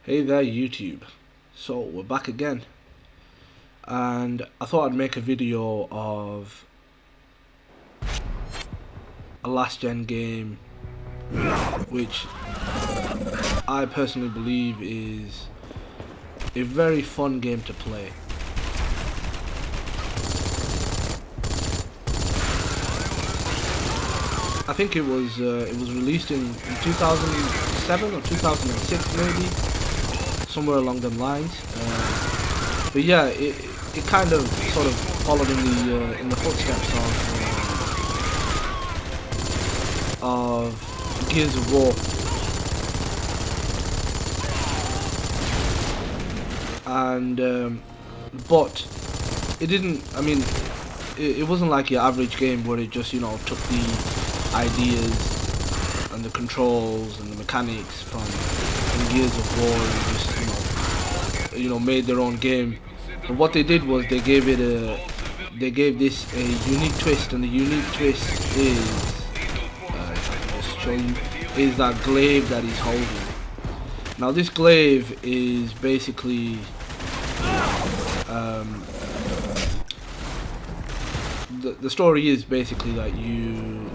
Hey there YouTube. So we're back again and I thought I'd make a video of a last gen game which I personally believe is a very fun game to play. I think it was released in 2007 or 2006 maybe, somewhere along them lines. But yeah, it kind of sort of followed in the footsteps of Gears of War, and but it didn't. I mean, it wasn't like your average game where it just took the ideas and the controls and the mechanics from Gears of War and just made their own game. But what they did was they gave this a unique twist, and the unique twist is if I can just show you, is that glaive that he's holding. Now this glaive is basically the story is basically that you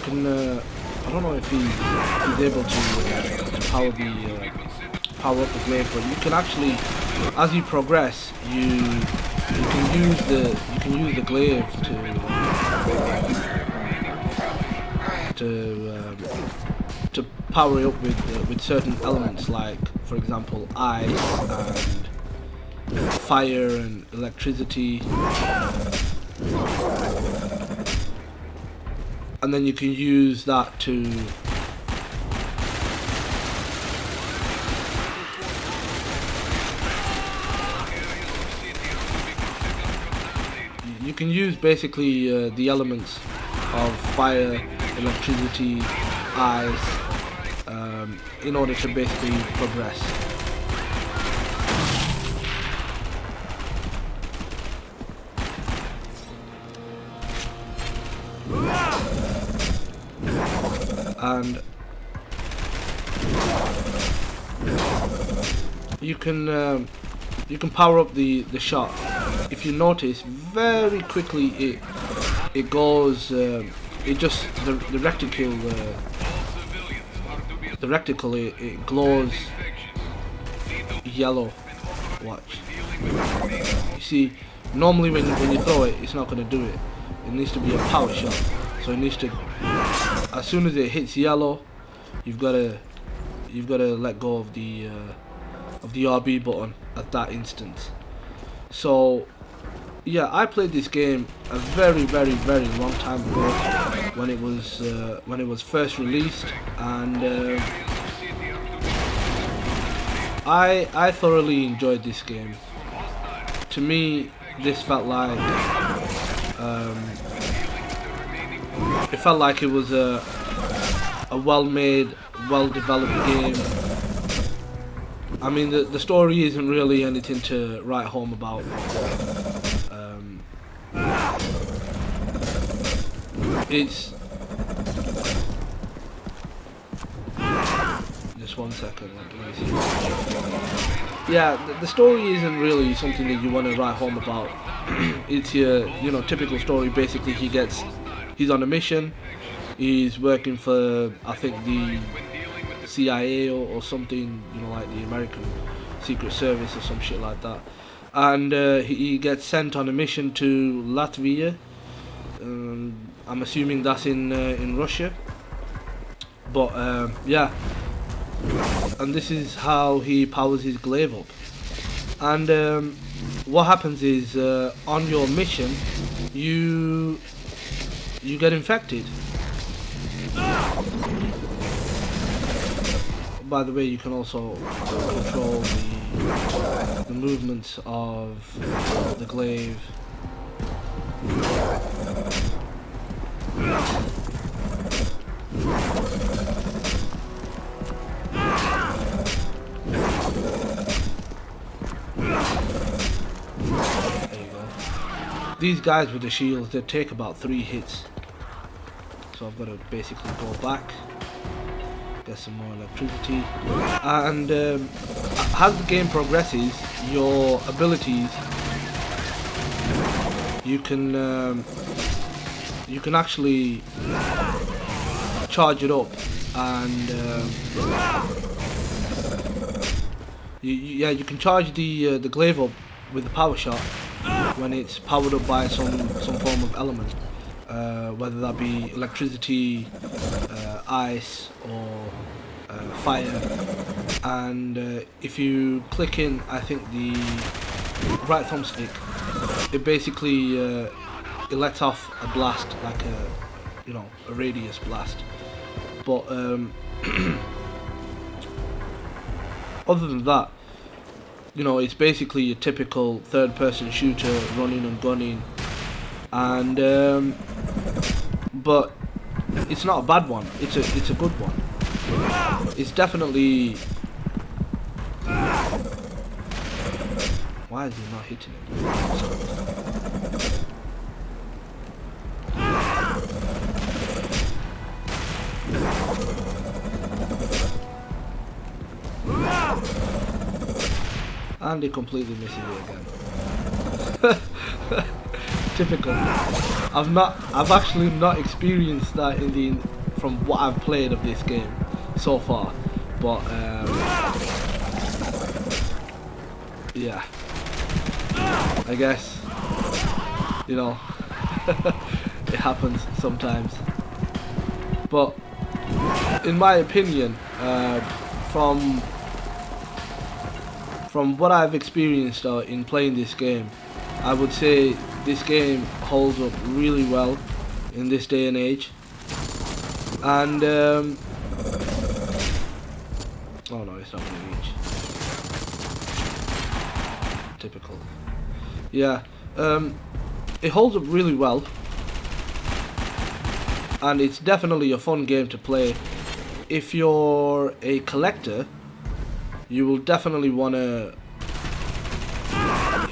can I don't know if he's able to power up the glaive, but you can actually, as you progress, you can use the glaive to power it up with certain elements, like for example ice and fire and electricity, and then you can use that to use basically the elements of fire, electricity, ice, in order to basically progress. And you can power up the shot. If you notice, very quickly it goes. It just the reticle it glows yellow. Watch. You see, normally when you throw it, it's not going to do it. It needs to be a power shot. So it needs to. As soon as it hits yellow, you've got to let go of the RB button at that instant. So yeah, I played this game a very long time ago when it was first released, and I thoroughly enjoyed this game. To me, this felt like it was a well-made, well-developed game. I mean, the story isn't really anything to write home about. It's just one second. Yeah, the story isn't really something that you want to write home about. It's your typical story. Basically, he's on a mission. He's working for, I think, the CIA or something, like the American Secret Service or some shit like that. And he gets sent on a mission to Latvia. I'm assuming that's in Russia. But yeah, and this is how he powers his glaive up. And what happens is, on your mission, you get infected. By the way, you can also control the movements of the glaive. There you go. these guys with the shields, they take about 3 hits. So I've got to basically go back, get some more electricity, and as the game progresses, your abilities, you can actually charge it up, and you can charge the glaive up with the power shot when it's powered up by some form of element, whether that be electricity, ice, or fire. And if you click in, I think the right thumbstick, it basically it lets off a blast, like a radius blast. But other than that, it's basically a typical third-person shooter, running and gunning, and but it's not a bad one. It's a good one. It's definitely. Why is he not hitting it? And he completely misses it again. Typical. I've actually not experienced that from what I've played of this game so far, but yeah, I guess it happens sometimes. But in my opinion, from what I've experienced in playing this game, I would say this game holds up really well in this day and age. And oh no, it's not going to reach. Typical. Yeah, it holds up really well, and it's definitely a fun game to play. If you're a collector, you will definitely want to.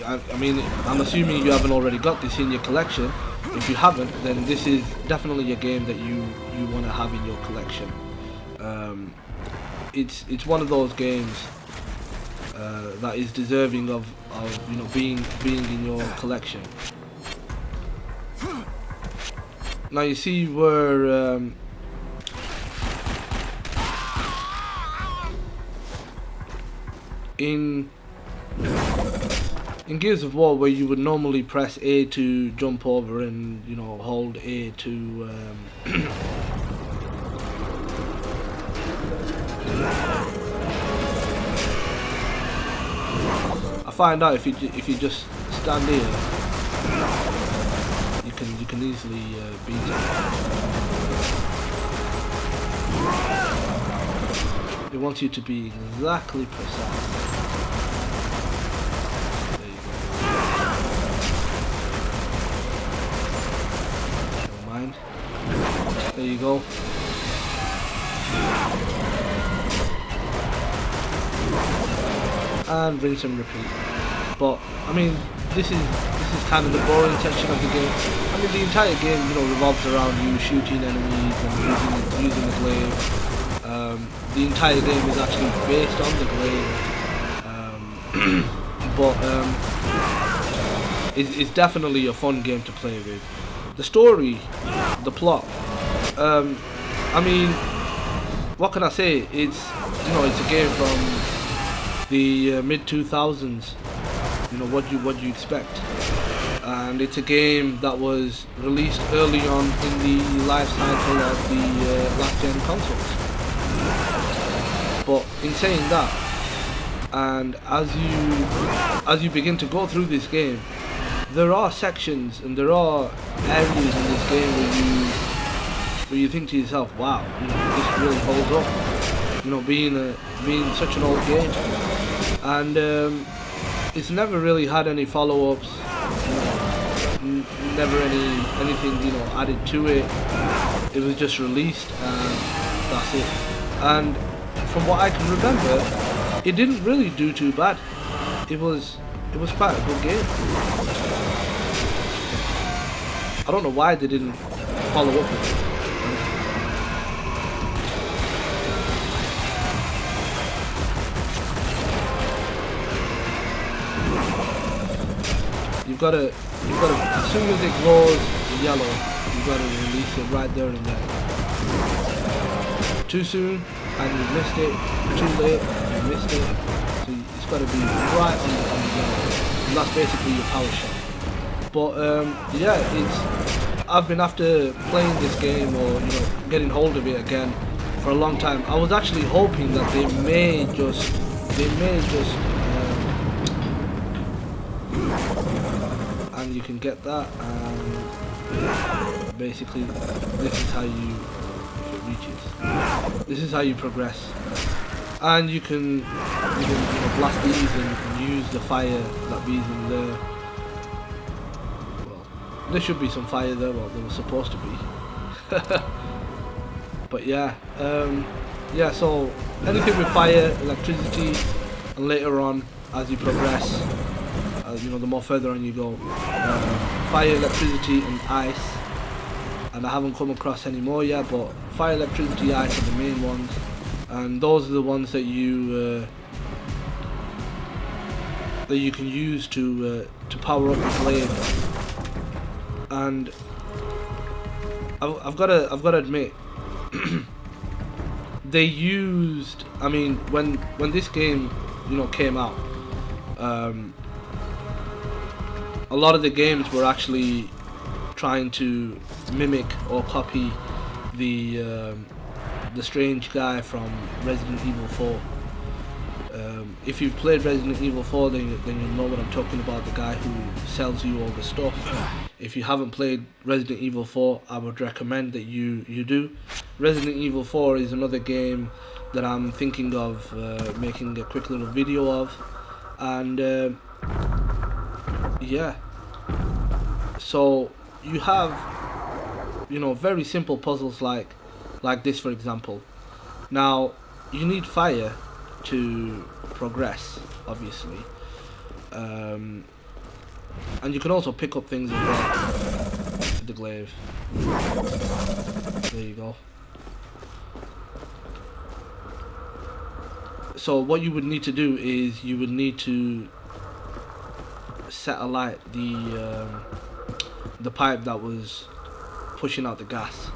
I mean, I'm assuming you haven't already got this in your collection. If you haven't, then this is definitely a game that you want to have in your collection. It's one of those games that is deserving of being in your collection. Now you see where in Gears of War, where you would normally press A to jump over and hold A to I find out if you just stand here, you can easily beat it. It wants you to be exactly precise. There you go. And rinse and repeat. But I mean, this is kind of the boring section of the game. I mean, the entire game, revolves around you shooting enemies and using the glaive. The entire game is actually based on the glaive. But it's definitely a fun game to play with. The story, the plot, I mean, what can I say? It's it's a game from the mid 2000s. What you expect, and it's a game that was released early on in the life cycle of the last gen consoles. But in saying that, and as you begin to go through this game, there are sections and there are areas in this game where you think to yourself, wow, this really holds up. Being such an old game, and it's never really had any follow-ups. Never anything added to it. It was just released and that's it. And from what I can remember, it didn't really do too bad. It was quite a good game. I don't know why they didn't follow up with it. As soon as it glows yellow, you've got to release it right there and then. Too soon and you missed it. Too late, you missed it. So it's got to be right on the yellow. And that's basically your power shot. But yeah, I've been after playing this game, or getting hold of it again for a long time. I was actually hoping that they may just and you can get that, and basically this is how you, if it reaches, this is how you progress. And you can blast these and use the fire that bees in there. Well, there should be some fire there, well, there was supposed to be. But yeah, so anything with fire, electricity, and later on as you progress, the more further on you go, fire, electricity, and ice. And I haven't come across any more yet, but fire, electricity, ice are the main ones, and those are the ones that you can use to power up the blade. And I've got to admit, they used, I mean, when this game came out, a lot of the games were actually trying to mimic or copy the strange guy from Resident Evil 4. If you've played Resident Evil 4, then you'll know what I'm talking about, the guy who sells you all the stuff. If you haven't played Resident Evil 4, I would recommend that you do. Resident Evil 4 is another game that I'm thinking of making a quick little video of. And yeah, so you have very simple puzzles like this, for example. Now you need fire to progress, obviously, and you can also pick up things as well. The glaive, there you go. So what you would need to do is you would need to set alight the pipe that was pushing out the gas,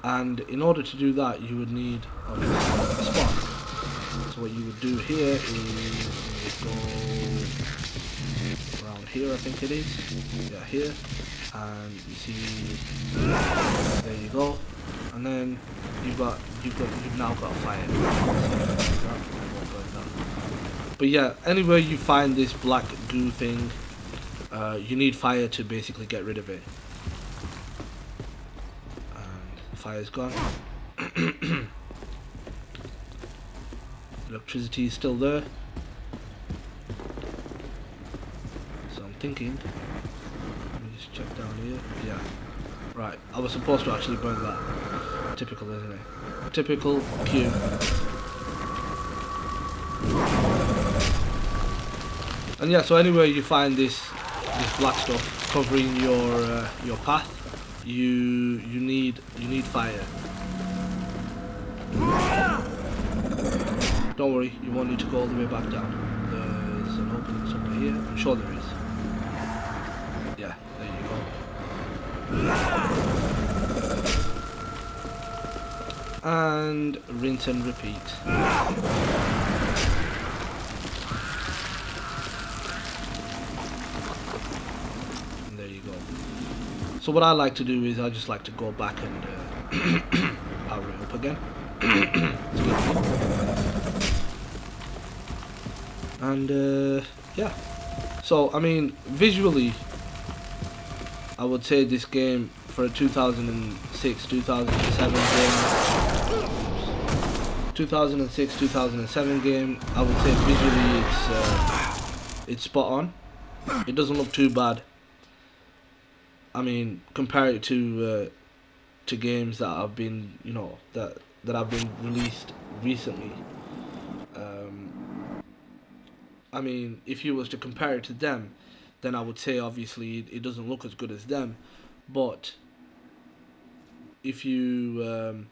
and in order to do that you would need a spark. So what you would do here is go around here, I think it is, yeah, here, and you see, there you go, and then you've now got fire. But yeah, anywhere you find this black goo thing, you need fire to basically get rid of it. And fire's gone. Electricity is still there. So I'm thinking, let me just check down here. Yeah, right, I was supposed to actually burn that. Typical, isn't it? Typical Q. And yeah, so anywhere you find this black stuff covering your path, you need fire. Don't worry, you won't need to go all the way back down. There's an opening somewhere here. I'm sure there is. Yeah, there you go. And rinse and repeat. And there you go. So what I like to do is I just like to go back and power it up again. And yeah, so I mean, visually I would say this game for a 2006 2007 game, 2006 2007 game, I would say visually it's spot on. It doesn't look too bad. I mean, compare it to games that have been, that have been released recently. I mean, if you was to compare it to them, then I would say obviously it doesn't look as good as them. But if you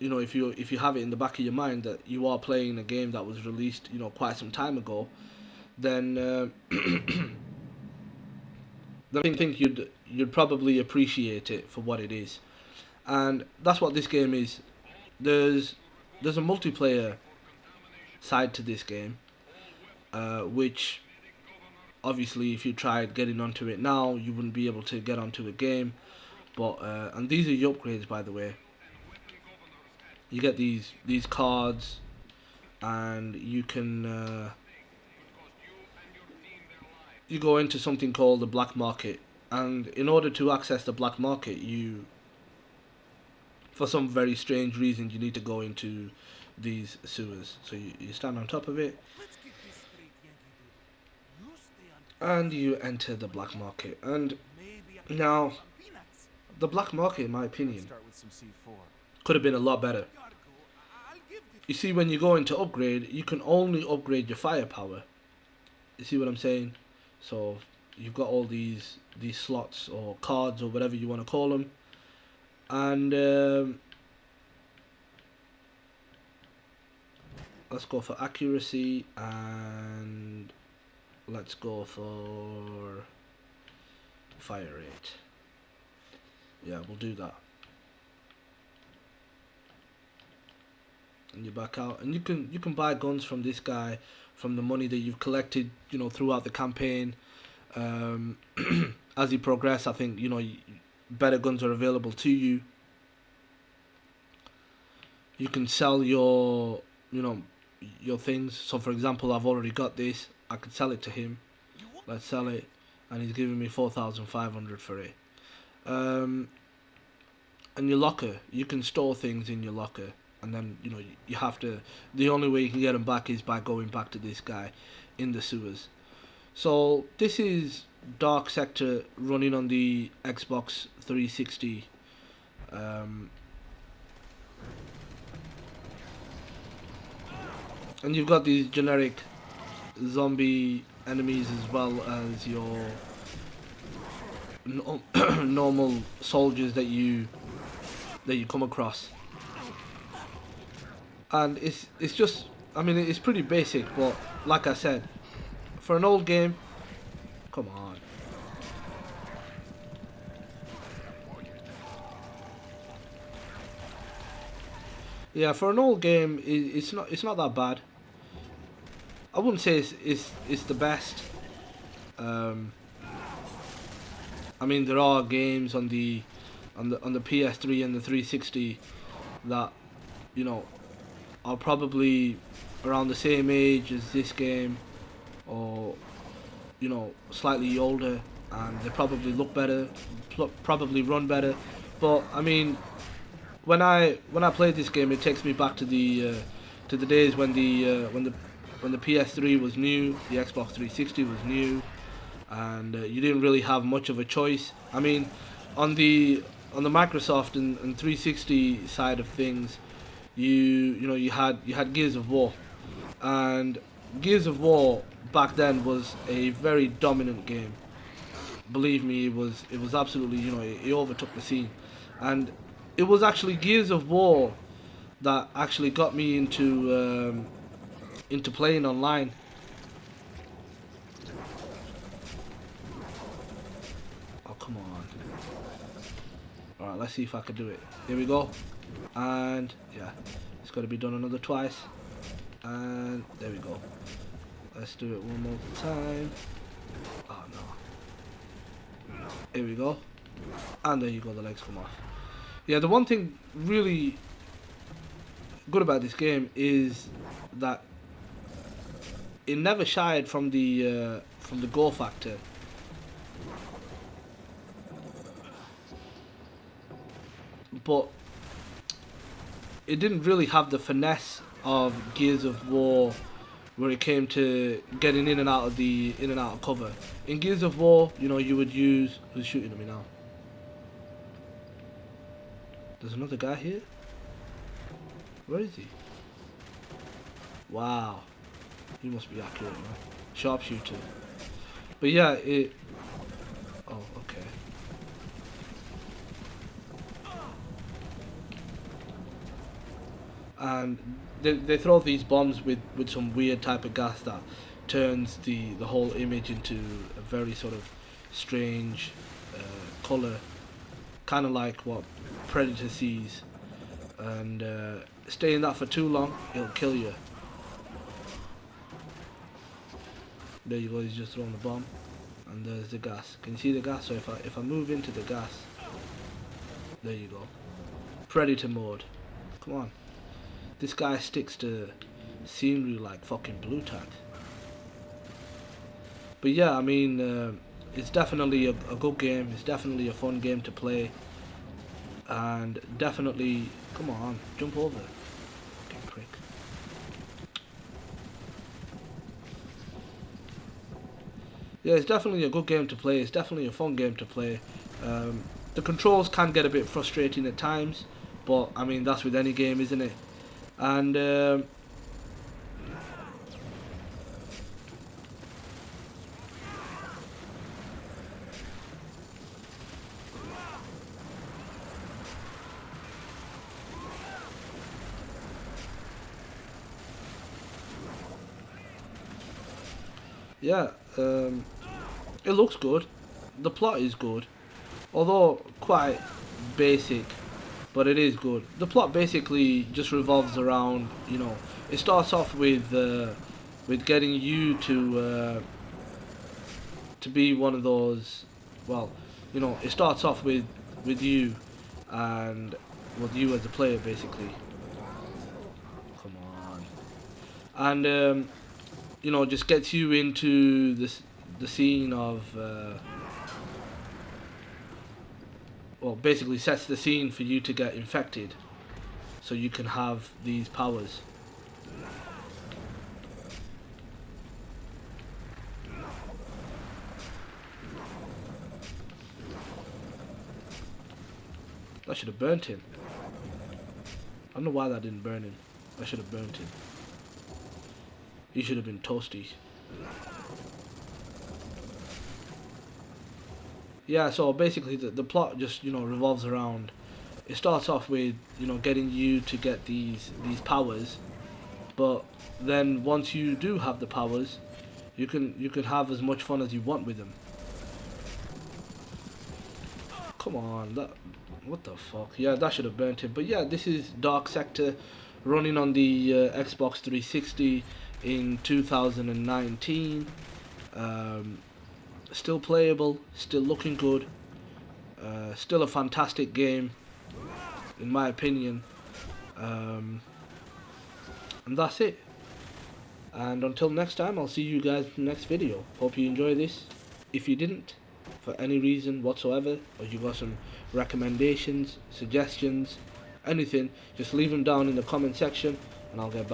if you have it in the back of your mind that you are playing a game that was released quite some time ago, then then I think you'd probably appreciate it for what it is, and that's what this game is. There's a multiplayer side to this game, which obviously if you tried getting onto it now, you wouldn't be able to get onto a game. But and these are your upgrades, by the way. You get these cards, and you can you go into something called the black market, and in order to access the black market, you, for some very strange reason, you need to go into these sewers. So you stand on top of it, and you enter the black market. And now, the black market, in my opinion, could have been a lot better. You see, when you go into upgrade, you can only upgrade your firepower. You see what I'm saying? So you've got all these slots or cards or whatever you want to call them, and let's go for accuracy, and let's go for fire rate. Yeah, we'll do that. And you back out, and you can buy guns from this guy from the money that you've collected throughout the campaign. As you progress, I think better guns are available to you. You can sell your your things. So for example, I've already got this. I could sell it to him. Let's sell it, and he's giving me 4,500 for it. And your locker, you can store things in your locker, and then you have to. The only way you can get them back is by going back to this guy in the sewers. So this is Dark Sector running on the Xbox 360. And you've got these generic zombie enemies as well as your normal soldiers that you come across. And it's just, I mean, it's pretty basic, but like I said, for an old game, come on. Yeah, for an old game, it's not that bad. I wouldn't say it's the best. I mean, there are games on the PS3 and the 360 that are probably around the same age as this game, or slightly older, and they probably look better, probably run better. But I mean, when I played this game, it takes me back to the days when the PS3 was new, the Xbox 360 was new, and you didn't really have much of a choice. I mean, on the Microsoft and 360 side of things, you had Gears of War, and Gears of War back then was a very dominant game. Believe me, it was absolutely, it overtook the scene, and it was actually Gears of War that actually got me into playing online. Oh, come on. Alright, let's see if I can do it. Here we go. And yeah, it's got to be done another twice. And there we go. Let's do it one more time. Oh no. Here we go. And there you go, the legs come off. Yeah, the one thing really good about this game is that it never shied from the gore factor. But it didn't really have the finesse of Gears of War, where it came to getting in and out of cover. In Gears of War, you would use. Who's shooting at me now? There's another guy here. Where is he? Wow, he must be accurate, man. Sharpshooter. But yeah, it. Oh, okay. And they throw these bombs with some weird type of gas that turns the whole image into a very sort of strange color, kind of like what Predator sees. And staying that for too long, it'll kill you. There you go. He's just throwing the bomb, and there's the gas. Can you see the gas? So if I move into the gas, there you go. Predator mode. Come on. This guy sticks to scenery like fucking blue tack. But yeah, I mean, it's definitely a good game. It's definitely a fun game to play. And definitely, come on, jump over. Fucking prick. Yeah, it's definitely a good game to play. It's definitely a fun game to play. The controls can get a bit frustrating at times, but I mean, that's with any game, isn't it? And yeah, it looks good. The plot is good, although quite basic, but it is good. The plot basically just revolves around, it starts off with getting you to be one of those. Well, it starts off with you and with you as a player basically. Come on, and just gets you into the scene of. Well, basically sets the scene for you to get infected, so you can have these powers. That should have burnt him. I don't know why that didn't burn him. I should have burnt him. He should have been toasty. Yeah, so basically the plot just, revolves around, it starts off with, getting you to get these powers, but then once you do have the powers, you can have as much fun as you want with them. Come on, what the fuck? Yeah, that should have burnt him. But yeah, this is Dark Sector running on the Xbox 360 in 2019. Still playable, still looking good, still a fantastic game, in my opinion. And that's it. And until next time, I'll see you guys in the next video. Hope you enjoy this. If you didn't, for any reason whatsoever, or you got some recommendations, suggestions, anything, just leave them down in the comment section and I'll get back.